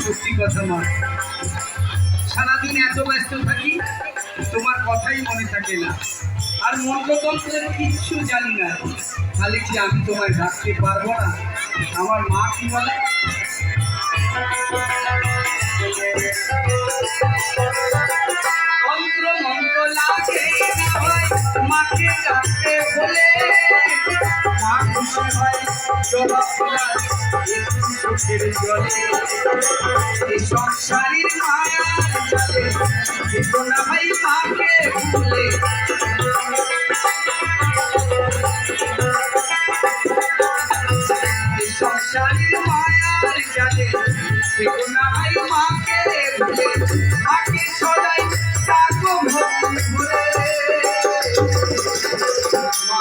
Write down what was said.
সত্যি কথা মা, সারাদিন এত ব্যস্ত থাকি তোমার কথাই মনে থাকে না, আর মন্ত্রতন্ত্রের কিচ্ছু জানি না। খালি কি আমি তোমায় ডাকতে পারবো না? আমার মা কি বলে, তন্ত্র মন্ত্র লাগে মাকে ডাকতে বলে, মা খুশি হয় চোখের জলে। এই সংসারীর মায়ার জলে না ভাই মাকে ভুলে,